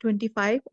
25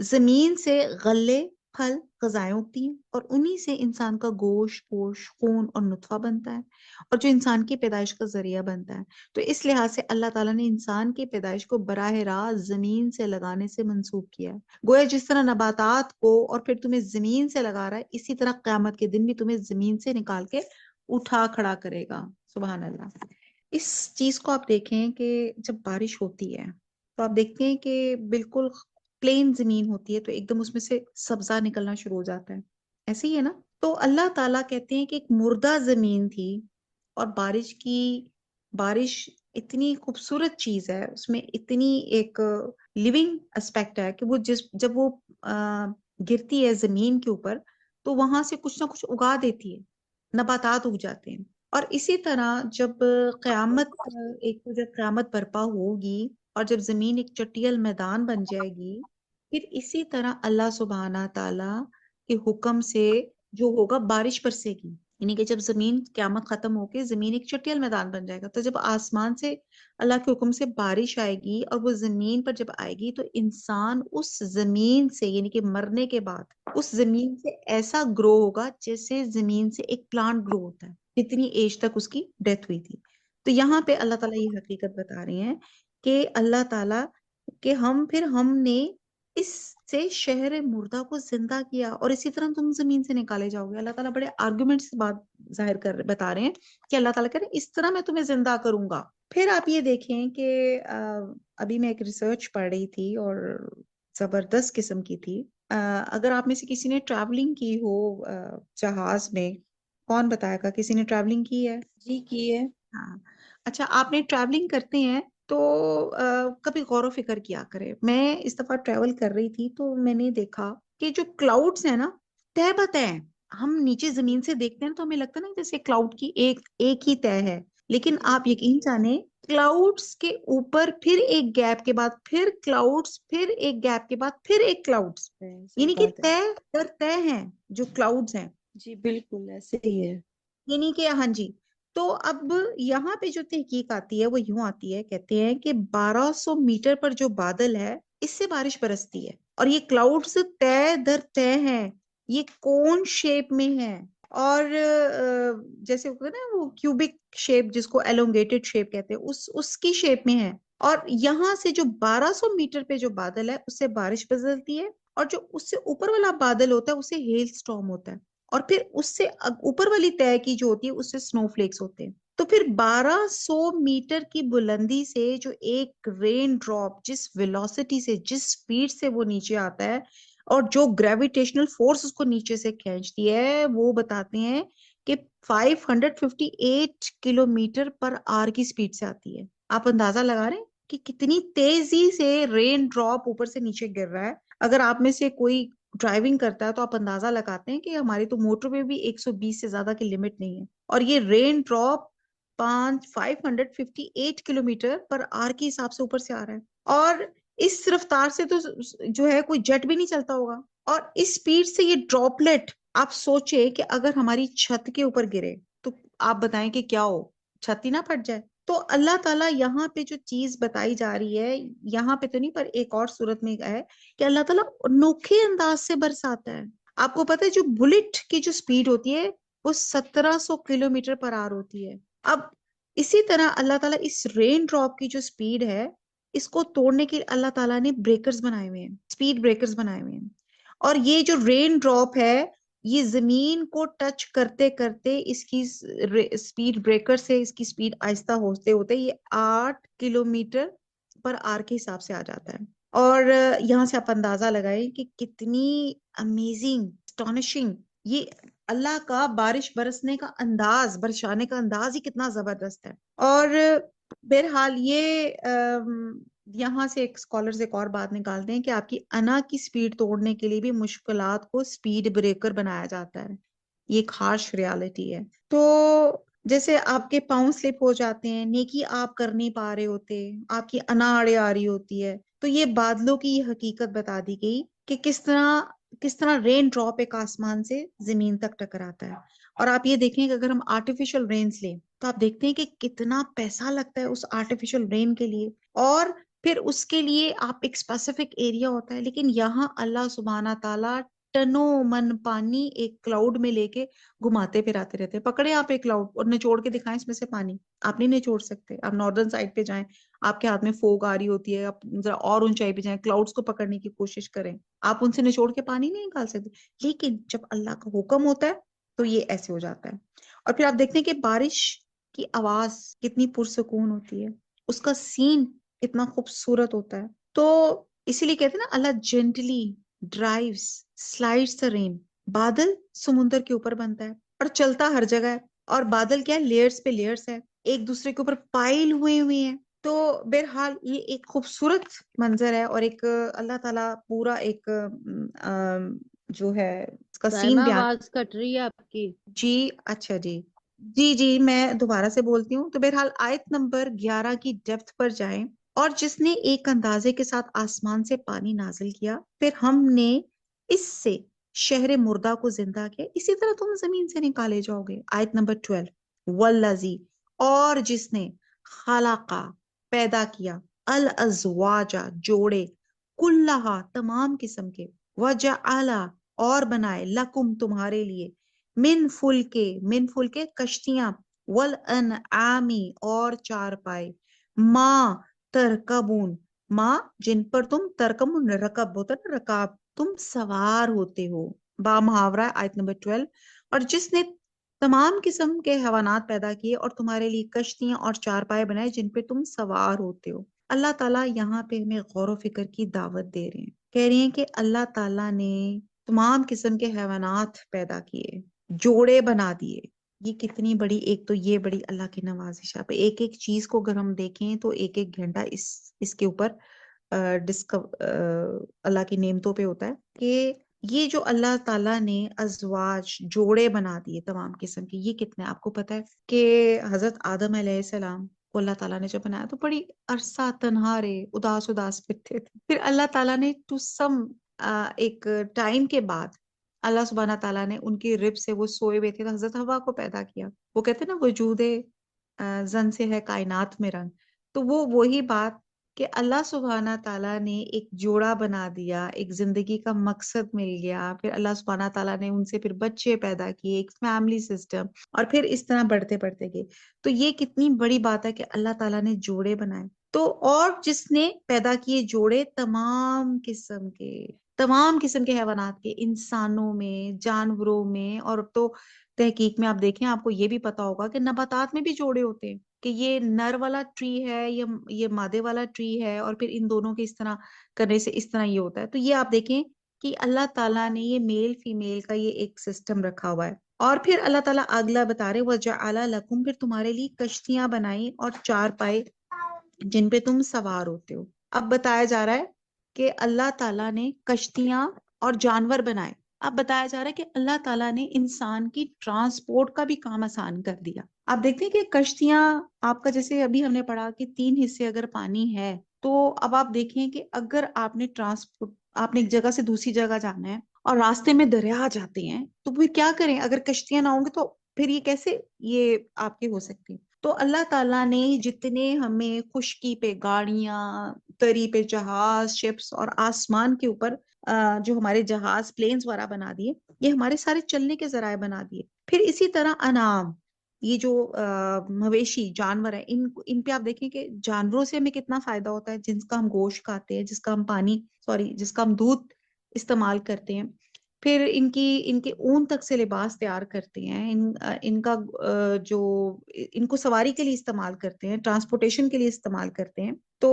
زمین سے غلے، پھل، غذائیں اگتی ہیں اور انہی سے انسان کا گوشت، پوش، خون اور نطفہ بنتا ہے اور جو انسان کی پیدائش کا ذریعہ بنتا ہے۔ تو اس لحاظ سے اللہ تعالیٰ نے انسان کی پیدائش کو براہ راست زمین سے لگانے سے منسوب کیا ہے۔ گویا جس طرح نباتات کو اور پھر تمہیں زمین سے لگا رہا ہے، اسی طرح قیامت کے دن بھی تمہیں زمین سے نکال کے اٹھا کھڑا کرے گا۔ سبحان اللہ۔ اس چیز کو آپ دیکھیں کہ جب بارش ہوتی ہے تو آپ دیکھتے ہیں کہ بالکل پلین زمین ہوتی ہے تو ایک دم اس میں سے سبزہ نکلنا شروع ہو جاتا ہے، ایسے ہی ہے نا؟ تو اللہ تعالیٰ کہتے ہیں کہ ایک مردہ زمین تھی اور بارش اتنی خوبصورت چیز ہے، اس میں اتنی ایک لیونگ اسپیکٹ ہے کہ وہ جب وہ گرتی ہے زمین کے اوپر تو وہاں سے کچھ نہ کچھ اگا دیتی ہے، نباتات اگ جاتے ہیں۔ اور اسی طرح جب قیامت برپا ہوگی اور جب زمین ایک چٹیل میدان بن جائے گی، پھر اسی طرح اللہ سبحانہ تعالی کے حکم سے جو ہوگا بارش برسے گی، یعنی کہ جب زمین قیامت ختم ہو کے زمین ایک چٹیل میدان بن جائے گا تو جب آسمان سے اللہ کے حکم سے بارش آئے گی اور وہ زمین پر جب آئے گی تو انسان اس زمین سے یعنی کہ مرنے کے بعد اس زمین سے ایسا گرو ہوگا جیسے زمین سے ایک پلانٹ گرو ہوتا ہے جتنی ایج تک اس کی ڈیتھ ہوئی تھی۔ تو یہاں پہ اللہ تعالیٰ یہ حقیقت بتا رہے ہیں کہ اللہ تعالیٰ کہ ہم نے اس سے شہر مردہ کو زندہ کیا اور اسی طرح تم زمین سے نکالے جاؤ گے۔ اللہ تعالیٰ بڑے آرگومنٹ سے بات بتا رہے ہیں کہ اللہ تعالیٰ کہہ رہے ہیں اس طرح میں تمہیں زندہ کروں گا۔ پھر آپ یہ دیکھیں کہ ابھی میں ایک ریسرچ پڑھ رہی تھی اور زبردست قسم کی تھی۔ اگر آپ میں سے کسی نے ٹریولنگ کی ہو جہاز میں، کون بتائے گا کسی نے ٹریولنگ کی ہے؟ جی کی ہے۔ ہاں، اچھا، آپ نے ٹریولنگ کرتے ہیں تو کبھی غور و فکر کیا کرے۔ میں اس دفعہ ٹریول کر رہی تھی تو میں نے دیکھا کہ جو کلاؤڈز ہیں نا، تہ بتہ ہیں، ہم نیچے زمین سے دیکھتے ہیں تو ہمیں لگتا ہے نا جیسے کلاؤڈ کی ایک ہی تہ ہے، لیکن آپ یقین جانے کلاؤڈز کے اوپر پھر ایک گیپ کے بعد پھر کلاؤڈز، پھر ایک گیپ کے بعد پھر ایک کلاؤڈز، صحیح یعنی کہ بات ہے۔ تہ در تہ ہیں جو کلاؤڈز ہیں، جی بالکل ایسے ہی ہے۔ یعنی کہ ہاں جی۔ تو اب یہاں پہ جو تحقیق آتی ہے وہ یوں آتی ہے، کہتے ہیں کہ 1200 میٹر پر جو بادل ہے اس سے بارش برستی ہے اور یہ کلاؤڈز تہ در تہ ہیں، یہ کون شیپ میں ہے اور جیسے ہوتا ہے نا وہ کیوبک شیپ جس کو ایلونگیٹڈ شیپ کہتے ہیں، اس کی شیپ میں ہے اور یہاں سے جو 1200 میٹر پہ جو بادل ہے اس سے بارش برستی ہے اور جو اس سے اوپر والا بادل ہوتا ہے اسے ہیل سٹارم ہوتا ہے اور پھر اس سے اوپر والی تہ کی جو ہوتی ہے اس سے سنو فلیکس ہوتے ہیں۔ تو پھر 1200 میٹر کی بلندی سے جو ایک رین ڈراپ جس ویلوسٹی سے، جس سپیڈ سے وہ نیچے آتا ہے اور جو گریویٹیشنل فورس اس کو نیچے سے کھینچتی ہے، وہ بتاتے ہیں کہ 558 کلومیٹر پر آر کی سپیڈ سے آتی ہے۔ آپ اندازہ لگا رہے ہیں کہ کتنی تیزی سے رین ڈراپ اوپر سے نیچے گر رہا ہے۔ اگر آپ میں سے کوئی ڈرائیونگ کرتا ہے تو آپ اندازہ لگاتے ہیں کہ ہماری تو موٹر وے بھی 120 سے زیادہ کی لمٹ نہیں ہے اور یہ رین ڈراپ 558 کلومیٹر پر آر کے حساب سے اوپر سے آ رہا ہے اور اس رفتار سے تو جو ہے کوئی جیٹ بھی نہیں چلتا ہوگا اور اس سپیڈ سے یہ ڈراپلٹ آپ سوچے کہ اگر ہماری چھت کے اوپر گرے تو آپ بتائیں کہ کیا ہو، چھت ہی نہ پھٹ جائے۔ تو اللہ تعالیٰ یہاں پہ جو چیز بتائی جا رہی ہے، یہاں پہ تو نہیں پر ایک اور صورت میں ہے کہ اللہ تعالیٰ انوکھے انداز سے برساتا ہے۔ آپ کو پتا ہے جو بلٹ کی جو سپیڈ ہوتی ہے وہ 1700 کلومیٹر پر آر ہوتی ہے۔ اب اسی طرح اللہ تعالیٰ اس رین ڈراپ کی جو سپیڈ ہے اس کو توڑنے کے لیے اللہ تعالیٰ نے بریکرز بنائے ہوئے ہیں، سپیڈ بریکرز بنائے ہوئے ہیں اور یہ جو رین ڈراپ ہے یہ زمین کو ٹچ کرتے کرتے اس کی سپیڈ بریکر سے اس کی سپیڈ آہستہ ہوتے ہوتے یہ 8 کلومیٹر پر آر کے حساب سے آ جاتا ہے اور یہاں سے آپ اندازہ لگائیں کہ کتنی امیزنگ، اسٹانشنگ یہ اللہ کا بارش برسنے کا انداز، برسانے کا انداز ہی کتنا زبردست ہے۔ اور بہرحال یہ یہاں سے ایک اسکالرز ایک اور بات نکالتے ہیں کہ آپ کی انا کی سپیڈ توڑنے کے لیے بھی مشکلات کو سپیڈ بریکر بنایا جاتا ہے، یہ ایک ہارش ریالٹی ہے۔ تو جیسے آپ کے پاؤں سلپ ہو جاتے ہیں، نیکی آپ کر نہیں پا رہے ہوتے، آپ کی انا آڑے آ رہی ہوتی ہے، تو یہ بادلوں کی یہ حقیقت بتا دی گئی کہ کس طرح رین ڈراپ ایک آسمان سے زمین تک ٹکراتا ہے۔ اور آپ یہ دیکھیں کہ اگر ہم آرٹیفیشل رینز لیں تو آپ دیکھتے ہیں کہ کتنا پیسہ لگتا ہے اس آرٹیفیشل رین کے لیے اور پھر اس کے لیے آپ ایک اسپیسیفک ایریا ہوتا ہے، لیکن یہاں اللہ سبحانہ تعالیٰ ٹنوں من پانی ایک کلاؤڈ میں لے کے گھماتے پھراتے رہتے ہیں۔ پکڑے آپ ایک کلاؤڈ اور نچوڑ کے دکھائیں اس میں سے پانی، آپ نہیں نچوڑ سکتے۔ آپ ناردرن سائڈ پہ جائیں، آپ کے ہاتھ میں فوگ آ رہی ہوتی ہے، آپ ذرا اور اونچائی پہ جائیں، کلاؤڈس کو پکڑنے کی کوشش کریں، آپ ان سے نچوڑ کے پانی نہیں نکال سکتے۔ لیکن جب اللہ کا حکم ہوتا ہے تو یہ ایسے ہو جاتا ہے۔ اور پھر آپ دیکھتے ہیں کہ بارش کی آواز کتنی پرسکون ہوتی ہے، اس کا سین کتنا خوبصورت ہوتا ہے۔ تو اسی لیے کہتے ہیں نا، اللہ gently drives slides the rain۔ بادل سمندر کے اوپر بنتا ہے اور چلتا ہر جگہ ہے، اور بادل کیا ہے، لیئرز پہ لیئرز ہے، ایک دوسرے کے اوپر پائل ہوئے ہیں۔ تو بہرحال یہ ایک خوبصورت منظر ہے، اور ایک اللہ تعالیٰ پورا ایک جو ہے اس کا سین سائمہ بیان۔ آواز کٹ رہی ہے آپ کی۔ جی اچھا جی، جی میں دوبارہ سے بولتی ہوں۔ تو بہرحال آیت نمبر 11 کی ڈیپتھ پر جائیں۔ اور جس نے ایک اندازے کے ساتھ آسمان سے پانی نازل کیا، پھر ہم نے اس سے شہر مردہ کو زندہ کیا، اسی طرح تم زمین سے نکالے جاؤ گے۔ آیت نمبر 12، والذی، اور جس نے خلقا، پیدا کیا، الازواجا، جوڑے، کلہا، تمام قسم کے، وجعل، اور بنائے، لکم، تمہارے لیے، من فلکے، کشتیاں، والانعامی، اور چار پائے، ما ترکبون، ما جن پر تم، ترکبون رکب ہوتا ہے نا، رکاب، تم سوار ہوتے ہو، با محاورہ۔ آیت نمبر 12، اور جس نے تمام قسم کے حیوانات پیدا کیے اور تمہارے لیے کشتیاں اور چارپائے بنائے جن پہ تم سوار ہوتے ہو۔ اللہ تعالیٰ یہاں پہ ہمیں غور و فکر کی دعوت دے رہے ہیں، کہہ رہے ہیں کہ اللہ تعالیٰ نے تمام قسم کے حیوانات پیدا کیے، جوڑے بنا دیے۔ یہ کتنی بڑی، ایک تو یہ بڑی اللہ کی نوازش ہے۔ ایک ایک چیز کو اگر ہم دیکھیں تو ایک ایک گھنٹہ اس کے اوپر اللہ کی نعمتوں پہ ہوتا ہے کہ یہ جو اللہ تعالیٰ نے ازواج، جوڑے بنا دیے تمام قسم کے، یہ کتنے، آپ کو پتا ہے کہ حضرت آدم علیہ السلام کو اللہ تعالیٰ نے جب بنایا تو بڑی عرصہ تنہا رہے، اداس پھرتے تھے۔ پھر اللہ تعالیٰ نے ٹو سم ایک ٹائم کے بعد اللہ سبحانہ تعالیٰ نے ان کی رب سے، وہ سوئے ہوئے تھے، تو حضرت حوا کو پیدا کیا۔ وہ کہتے ہیں نا، وجود زن سے ہے کائنات میں رنگ۔ تو وہ وہی بات کہ اللہ سبحانہ تعالیٰ نے ایک جوڑا بنا دیا، ایک زندگی کا مقصد مل گیا، پھر اللہ سبحانہ تعالیٰ نے ان سے پھر بچے پیدا کیے، ایک فیملی سسٹم، اور پھر اس طرح بڑھتے بڑھتے گئے۔ تو یہ کتنی بڑی بات ہے کہ اللہ تعالیٰ نے جوڑے بنائے۔ تو اور جس نے پیدا کیے جوڑے تمام قسم کے حیوانات کے، انسانوں میں، جانوروں میں، اور تو تحقیق میں آپ دیکھیں، آپ کو یہ بھی پتا ہوگا کہ نباتات میں بھی جوڑے ہوتے ہیں، کہ یہ نر والا ٹری ہے، یہ مادے والا ٹری ہے، اور پھر ان دونوں کے اس طرح کرنے سے اس طرح یہ ہوتا ہے۔ تو یہ آپ دیکھیں کہ اللہ تعالیٰ نے یہ میل فیمیل کا یہ ایک سسٹم رکھا ہوا ہے۔ اور پھر اللہ تعالیٰ اگلا بتا رہے، وَجَعَلَ لَكُمْ، پھر تمہارے لیے کشتیاں بنائی اور چار پائے جن پہ تم سوار ہوتے ہو۔ اب بتایا جا رہا ہے کہ اللہ تعالیٰ نے کشتیاں اور جانور بنائے۔ اب بتایا جا رہا ہے کہ اللہ تعالیٰ نے انسان کی ٹرانسپورٹ کا بھی کام آسان کر دیا۔ آپ دیکھتے ہیں کہ کشتیاں، آپ کا جیسے ابھی ہم نے پڑھا کہ 3 حصے اگر پانی ہے، تو اب آپ دیکھیں کہ اگر آپ نے ٹرانسپورٹ، آپ نے ایک جگہ سے دوسری جگہ جانا ہے اور راستے میں دریا آ جاتے ہیں، تو پھر کیا کریں؟ اگر کشتیاں نہ ہوں گے تو پھر یہ کیسے یہ آپ کے ہو سکتی؟ تو اللہ تعالیٰ نے جتنے ہمیں خشکی پہ گاڑیاں، تری پہ جہاز، شپس، اور آسمان کے اوپر جو ہمارے جہاز، پلینز وغیرہ بنا دیے، یہ ہمارے سارے چلنے کے ذرائع بنا دیے۔ پھر اسی طرح انعام، یہ جو مویشی جانور ہیں، ان پہ آپ دیکھیں کہ جانوروں سے ہمیں کتنا فائدہ ہوتا ہے، جس کا ہم گوشت کھاتے ہیں، جس کا ہم دودھ استعمال کرتے ہیں، پھر ان کے اون تک سے لباس تیار کرتے ہیں، ان کا ان کو سواری کے لیے استعمال کرتے ہیں، ٹرانسپورٹیشن کے لیے استعمال کرتے ہیں۔ تو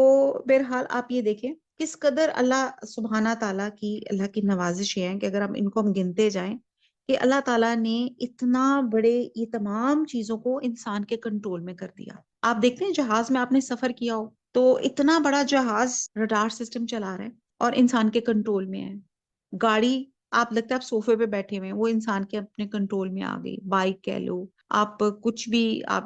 بہرحال آپ یہ دیکھیں کس قدر اللہ سبحانہ تعالیٰ کی نوازش ہے کہ اگر ہم گنتے جائیں کہ اللہ تعالیٰ نے اتنا بڑے یہ تمام چیزوں کو انسان کے کنٹرول میں کر دیا۔ آپ دیکھتے ہیں جہاز میں آپ نے سفر کیا ہو تو اتنا بڑا جہاز رڈار سسٹم چلا رہا ہے اور انسان کے کنٹرول میں ہے۔ گاڑی، آپ لگتا ہے آپ صوفے پہ بیٹھے ہوئے ہیں، وہ انسان کے اپنے کنٹرول میں آ گئی۔ بائک کہہ لو، آپ کچھ بھی آپ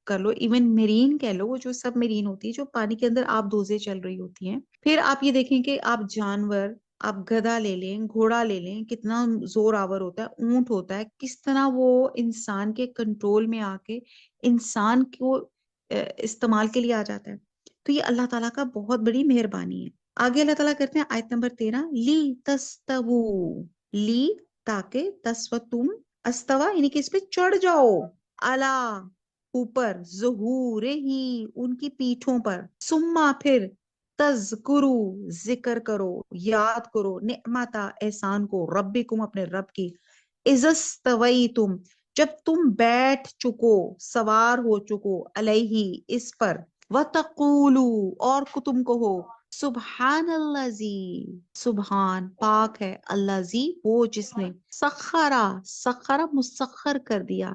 کر لو، ایون میرین کہہ لو، وہ جو سب میرین ہوتی ہے جو پانی کے اندر آپ دوزے چل رہی ہوتی ہیں۔ پھر آپ یہ دیکھیں کہ آپ جانور، آپ گدھا لے لیں، گھوڑا لے لیں، کتنا زور آور ہوتا ہے، اونٹ ہوتا ہے، کس طرح وہ انسان کے کنٹرول میں آ کے انسان کو استعمال کے لیے آ جاتا ہے۔ تو یہ اللہ تعالیٰ کا بہت بڑی مہربانی ہے۔ آگے اللہ تعالیٰ کرتے ہیں آیت نمبر 13، لی تستوو، لی تاکہ، تسو تم، استوا یعنی کہ اس پہ چڑھ جاؤ، الا اوپر، ظہور ہی ان کی پیٹھوں پر، سما پھر، تذکرو ذکر کرو، یاد کرو، نعمتا احسان کو، ربکم اپنے رب کی، اذستویتم جب تم بیٹھ چکو، سوار ہو چکو، علیہ اس پر، وَتَقُولُوا اور تم کہو، سبحان الذی، سبحان پاک ہے، الذی وہ جس نے، سخرا مسخر کر دیا،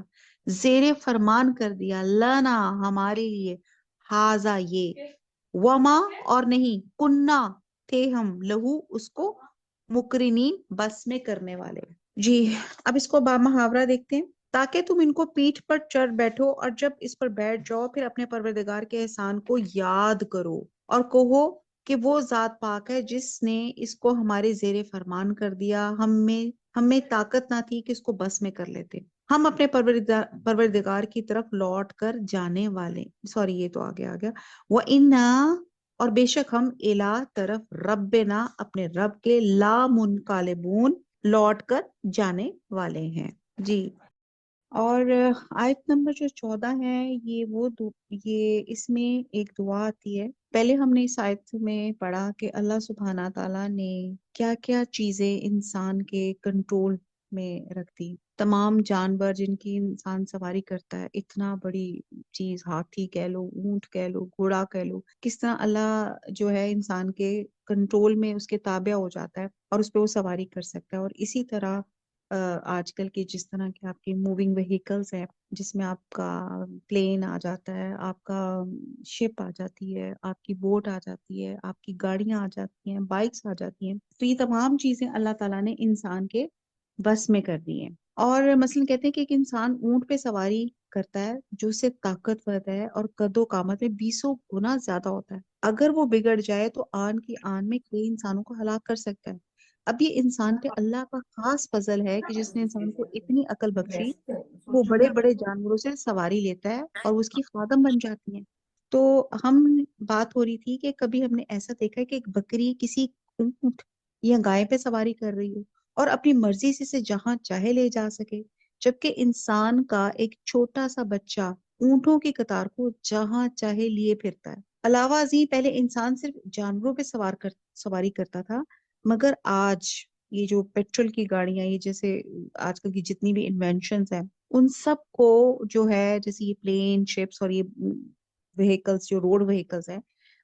زیر فرمان کر دیا، لنا ہمارے لیے، ہاذا یہ، وما اور نہیں، کننا تھے ہم، لہو اس کو، مقرنین بس میں کرنے والے۔ جی اب اس کو با محاورہ دیکھتے ہیں، تاکہ تم ان کو پیٹھ پر چڑھ بیٹھو اور جب اس پر بیٹھ جاؤ پھر اپنے پروردگار کے احسان کو یاد کرو اور کہو کہ وہ ذات پاک ہے جس نے اس کو ہمارے زیر فرمان کر دیا، ہم میں طاقت نہ تھی کہ اس کو بس میں کر لیتے، ہم اپنے پروردگار کی طرف لوٹ کر جانے والے، سوری یہ تو آگے آ گیا، وَإِنَّا اور بے شک ہم، الا طرف، ربنا اپنے رب کے، لا منقلبون لوٹ کر جانے والے ہیں۔ جی اور آیت نمبر جو 14 ہے، یہ اس میں ایک دعا آتی ہے۔ پہلے ہم نے اس آیت میں پڑھا کہ اللہ سبحانہ تعالیٰ نے کیا کیا چیزیں انسان کے کنٹرول میں رکھ دی، تمام جانور جن کی انسان سواری کرتا ہے، اتنا بڑی چیز، ہاتھی کہہ لو، اونٹ کہہ لو، گھوڑا کہہ لو، کس طرح اللہ جو ہے انسان کے کنٹرول میں، اس کے تابع ہو جاتا ہے اور اس پہ وہ سواری کر سکتا ہے۔ اور اسی طرح آج کل کی جس طرح کے آپ کی موونگ وہیکلز ہیں، جس میں آپ کا پلین آ جاتا ہے، آپ کا شپ آ جاتی ہے، آپ کی بوٹ آ جاتی ہے، آپ کی گاڑیاں آ جاتی ہیں، بائکس آ جاتی ہیں، تو یہ تمام چیزیں اللہ تعالیٰ نے انسان کے بس میں کر دی ہیں۔ اور مثلا کہتے ہیں کہ ایک انسان اونٹ پہ سواری کرتا ہے جو اس سے طاقتور ہے اور قد و قامت میں 20 گنا زیادہ ہوتا ہے، اگر وہ بگڑ جائے تو آن کی آن میں کئی انسانوں کو ہلاک کر سکتا ہے۔ اب یہ انسان پہ اللہ کا خاص فضل ہے کہ جس نے انسان کو اتنی عقل بخشی، وہ بڑے بڑے جانوروں سے سواری لیتا ہے اور وہ اس کی خادم بن جاتی ہیں۔ تو ہم بات ہو رہی تھی کہ کبھی ہم نے ایسا دیکھا ہے کہ ایک بکری کسی اونٹ یا گائے پہ سواری کر رہی ہو اور اپنی مرضی سے اسے جہاں چاہے لے جا سکے، جبکہ انسان کا ایک چھوٹا سا بچہ اونٹوں کی قطار کو جہاں چاہے لیے پھرتا ہے۔ علاوہ ازیں پہلے انسان صرف جانوروں پہ سواری کرتا تھا، مگر آج یہ جو پیٹرول کی گاڑیاں، یہ جیسے آج کل کی جتنی بھی انوینشنز ہیں، ان سب کو جو ہے، جیسے یہ پلین، شپس اور یہ وہیکلز، جو روڈ وہیکلز ہیں،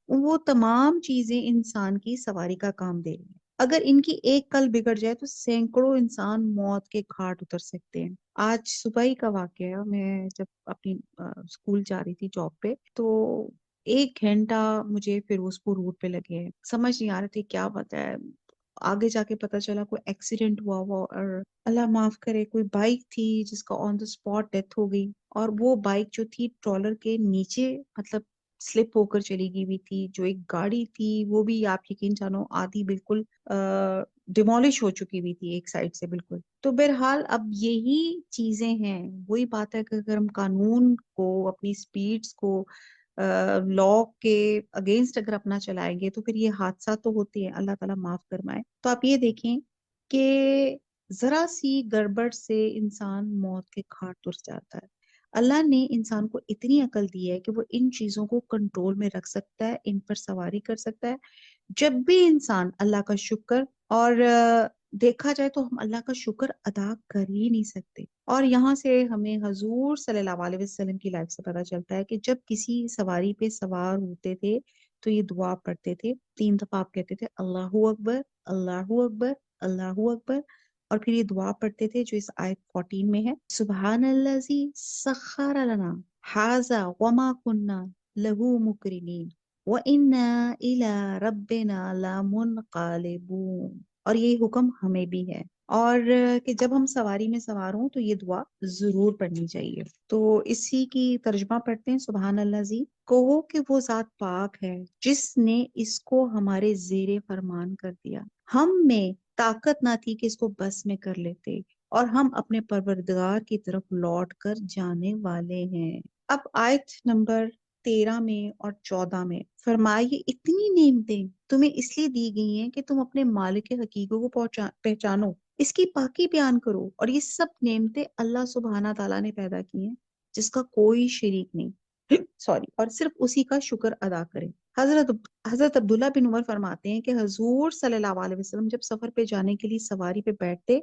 وہ تمام چیزیں انسان کی سواری کا کام دے رہی ہیں۔ اگر ان کی ایک کل بگڑ جائے تو سینکڑوں انسان موت کے گھاٹ اتر سکتے ہیں۔ آج صبح ہی کا واقعہ ہے، میں جب اپنی اسکول جا رہی تھی جاب پہ، تو 1 گھنٹہ مجھے فیروزپور روٹ پہ لگے ہیں، سمجھ نہیں آ رہا تھا کیا بتا ہے۔ آگے جا کے پتا چلا کوئی ایکسیڈنٹ ہوا اور اللہ معاف کرے کوئی بائک تھی جس کا آن دا اسپاٹ ڈیتھ ہو گئی، اور وہ بائک جو تھی ٹرالر کے نیچے مطلب سلپ ہو کر چلی گئی ہوئی تھی۔ جو ایک گاڑی تھی وہ بھی آپ یقین جانو آدھی بالکل ڈیمولش ہو چکی ہوئی تھی ایک سائڈ سے بالکل۔ تو بہرحال اب یہی چیزیں ہیں، وہی بات ہے کہ اگر ہم قانون کو، اپنی سپیڈز کو لا کے اگینسٹ اگر اپنا چلائیں گے تو پھر یہ حادثات تو ہوتے ہیں، اللہ تعالیٰ معاف فرمائے۔ تو آپ یہ دیکھیں کہ ذرا سی گڑبڑ سے انسان موت کے گھاٹ اتر جاتا ہے۔ اللہ نے انسان کو اتنی عقل دی ہے کہ وہ ان چیزوں کو کنٹرول میں رکھ سکتا ہے، ان پر سواری کر سکتا ہے۔ جب بھی انسان اللہ کا شکر، اور دیکھا جائے تو ہم اللہ کا شکر ادا کر ہی نہیں سکتے۔ اور یہاں سے ہمیں حضور صلی اللہ علیہ وسلم کی لائف سے پتا چلتا ہے کہ جب کسی سواری پہ سوار ہوتے تھے تو یہ دعا پڑھتے تھے 3 دفعہ، آپ کہتے تھے اللہ اکبر، اللہ اکبر، اللہ اکبر، اور پھر یہ دعا پڑھتے تھے جو اس آیت 14 میں ہے، سبحان الذی سخر لنا ھذا وما كنا له مقرنین وَإِنَّا إِلَىٰ رَبِّنَا لَمُنْقَلِبُونَ۔ اور یہ حکم ہمیں بھی ہے، اور کہ جب ہم سواری میں سوار ہوں تو یہ دعا ضرور پڑھنی چاہیے۔ تو اسی کی ترجمہ پڑھتے ہیں، سبحان الذی، کہو کہ وہ ذات پاک ہے جس نے اس کو ہمارے زیر فرمان کر دیا، ہم میں طاقت نہ تھی کہ اس کو بس میں کر لیتے، اور ہم اپنے پروردگار کی طرف لوٹ کر جانے والے ہیں۔ اب آیت نمبر 13 میں اور 14 میں فرمایا یہ اتنی نعمتیں تمہیں اس لیے دی گئی ہیں کہ تم اپنے مالک حقیقی کو پہچانو، اس کی پاکی بیان کرو، اور یہ سب نعمتیں اللہ سبحانہ تعالیٰ نے پیدا کی ہیں جس کا کوئی شریک نہیں، اور صرف اسی کا شکر ادا کرے۔ حضرت عبداللہ بن عمر فرماتے ہیں کہ حضور صلی اللہ علیہ وسلم جب سفر پہ جانے کے لیے سواری پہ بیٹھتے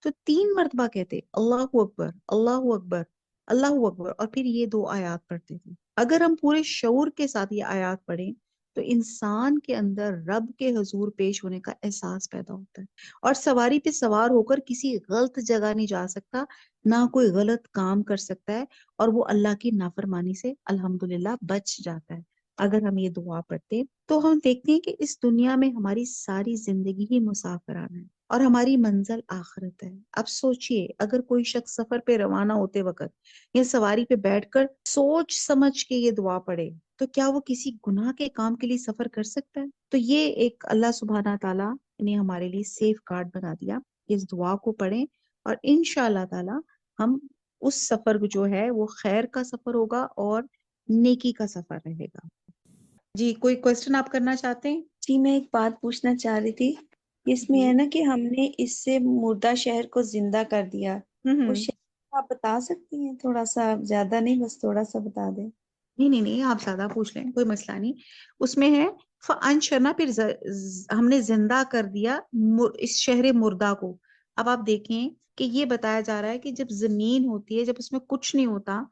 تو 3 مرتبہ کہتے اللہ اکبر، اللہ اکبر، اللہ اکبر، اور پھر یہ 2 آیات پڑھتے تھے۔ اگر ہم پورے شعور کے ساتھ یہ آیات پڑھیں تو انسان کے اندر رب کے حضور پیش ہونے کا احساس پیدا ہوتا ہے، اور سواری پہ سوار ہو کر کسی غلط جگہ نہیں جا سکتا، نہ کوئی غلط کام کر سکتا ہے، اور وہ اللہ کی نافرمانی سے الحمدللہ بچ جاتا ہے۔ اگر ہم یہ دعا پڑھتے تو ہم دیکھتے ہیں کہ اس دنیا میں ہماری ساری زندگی ہی مسافرانہ ہے اور ہماری منزل آخرت ہے۔ اب سوچئے اگر کوئی شخص سفر پہ روانہ ہوتے وقت یا سواری پہ بیٹھ کر سوچ سمجھ کے یہ دعا پڑھے تو کیا وہ کسی گناہ کے کام کے لیے سفر کر سکتا ہے؟ تو یہ ایک اللہ سبحانہ تعالیٰ نے ہمارے لیے سیف گارڈ بنا دیا۔ اس دعا کو پڑھیں اور انشاءاللہ تعالیٰ ہم اس سفر جو ہے وہ خیر کا سفر ہوگا اور نیکی کا سفر رہے گا۔ جی کوئی کوسچن آپ کرنا چاہتے ہیں؟ جی میں ایک بات پوچھنا چاہ رہی تھی، اس میں ہے نا کہ ہم نے اس سے مردہ شہر کو زندہ کر دیا، وہ شہر آپ بتا سکتی ہیں؟ تھوڑا سا، زیادہ نہیں، بس تھوڑا سا بتا دیں۔ نہیں آپ زیادہ پوچھ لیں، کوئی مسئلہ نہیں۔ اس میں ہے فَأَنشَرْنَا، پھر ہم نے زندہ کر دیا اس شہر مردہ کو۔ اب آپ دیکھیں کہ یہ بتایا جا رہا ہے کہ جب زمین ہوتی ہے، جب اس میں کچھ نہیں ہوتا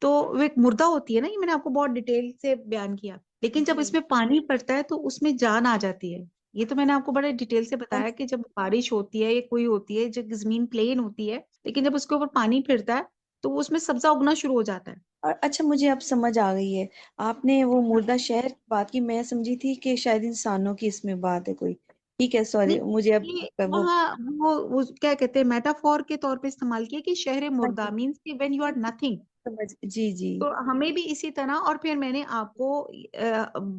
تو وہ ایک مردہ ہوتی ہے نا، یہ میں نے آپ کو بہت ڈیٹیل سے بیان کیا، لیکن جب اس میں پانی پڑتا ہے تو اس میں جان آ جاتی ہے۔ یہ تو میں نے آپ کو بڑے ڈیٹیل سے بتایا کہ جب بارش ہوتی ہے یا کوئی ہوتی ہے، جب زمین پلین ہوتی ہے، لیکن جب اس کے اوپر پانی پھرتا ہے تو وہ اس میں سبزہ اگنا شروع ہو جاتا ہے۔ اور اچھا، مجھے اب سمجھ آ گئی ہے، آپ نے وہ مردہ شہر کی بات کی، میں سمجھی تھی کہ شاید انسانوں کی اس میں بات ہے کوئی۔ ٹھیک ہے، سوری، مجھے اب یہ وہ وہاں وہ کیا کہتے ہیں میٹافور کے طور پہ استعمال کیا کہ شہر مردہ مینس کہ when you are nothing۔ سمجھ، جی جی تو ہمیں بھی اسی طرح، اور پھر میں نے آپ کو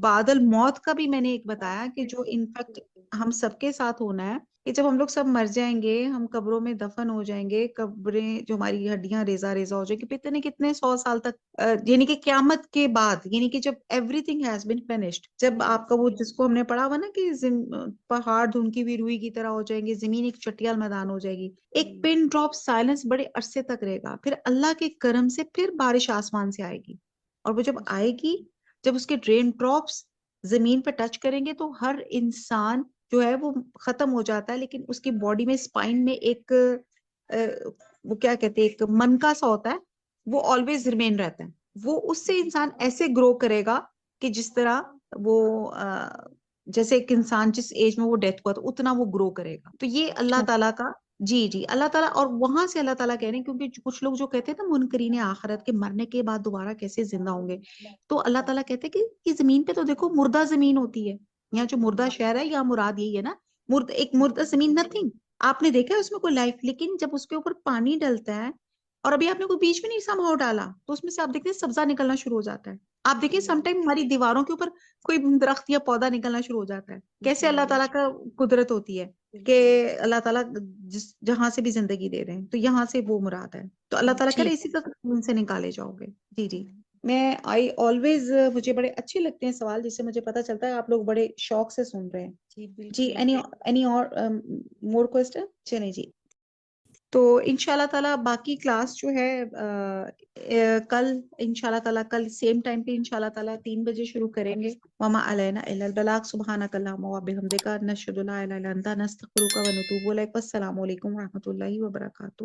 بعد الموت کا بھی میں نے ایک بتایا کہ جو انفیکٹ ہم سب کے ساتھ ہونا ہے کہ جب ہم لوگ سب مر جائیں گے، ہم قبروں میں دفن ہو جائیں گے، قبریں جو ہماری ہڈیاں ریزہ ریزہ ہو جائیں گی، پتہ نہیں کتنے 100 سال تک، یعنی کہ قیامت کے بعد، یعنی کہ جب every thing has been finished, جب آپ کا وہ جس کو ہم نے پڑھا ہوا نا کہ پہاڑ دھنکی ہوئی روئی کی طرح ہو جائیں گے، زمین ایک چٹیال میدان ہو جائے گی، ایک پن ڈراپ سائلنس بڑے عرصے تک رہے گا، پھر اللہ کے کرم سے پھر بارش آسمان سے آئے گی، اور وہ جب آئے گی، جب اس کے ڈرین ڈراپس زمین پہ ٹچ کریں گے تو ہر انسان جو ہے وہ ختم ہو جاتا ہے، لیکن اس کی باڈی میں اسپائن میں ایک وہ کیا کہتے ہیں، ایک منکا سا ہوتا ہے، وہ آلویز ریمین رہتا ہے، وہ اس سے انسان ایسے گرو کرے گا کہ جس طرح وہ جیسے ایک انسان جس ایج میں وہ ڈیتھ ہوا تو اتنا وہ گرو کرے گا۔ تو یہ اللہ تعالیٰ کا، جی اللہ تعالیٰ، اور وہاں سے اللہ تعالیٰ کہہ رہے ہیں، کیونکہ کچھ لوگ جو کہتے ہیں نا منکرین آخرت کے مرنے کے بعد دوبارہ کیسے زندہ ہوں گے، تو اللہ تعالیٰ کہتے ہیں کہ یہ زمین پہ تو دیکھو مردہ زمین ہوتی ہے، یہاں جو مردہ شہر ہے یہاں مراد یہی ہے نا، ایک مردہ زمین، نتھنگ، آپ نے دیکھا ہے اس میں کوئی لائف، لیکن جب اس کے اوپر پانی ڈلتا ہے، اور ابھی آپ نے کوئی بیچ میں نہیں سم ہو ڈالا تو اس میں سے آپ دیکھتے ہیں سبزہ نکلنا شروع ہو جاتا ہے۔ آپ دیکھیں سم ٹائم ہماری دیواروں کے اوپر کوئی درخت یا پودا نکلنا شروع ہو جاتا ہے، کیسے اللہ تعالیٰ کا قدرت ہوتی ہے کہ اللہ تعالیٰ جہاں سے بھی زندگی دے رہے ہیں، تو یہاں سے وہ مراد ہے، تو اللہ تعالیٰ کرے اسی طرح سے نکالے جاؤ گے۔ جی میں مجھے بڑے اچھے لگتے ہیں سوال، جس سے مجھے پتا چلتا ہے آپ لوگ بڑے شوق سے سن رہے ہیں۔ جی اینی اور مور کوسچن؟ چلیں جی، تو انشاءاللہ تعالیٰ باقی کلاس جو ہے کل انشاءاللہ تعالیٰ کل سیم ٹائم پہ انشاءاللہ تعالیٰ 3 بجے شروع کریں گے۔ وما علینا الا البلاغ، سبحانک اللہم و بحمدک، نشہد لا الہ الا انت، نستغفرک و نتوب الیک۔ السلام علیکم و رحمۃ اللہ وبرکاتہ۔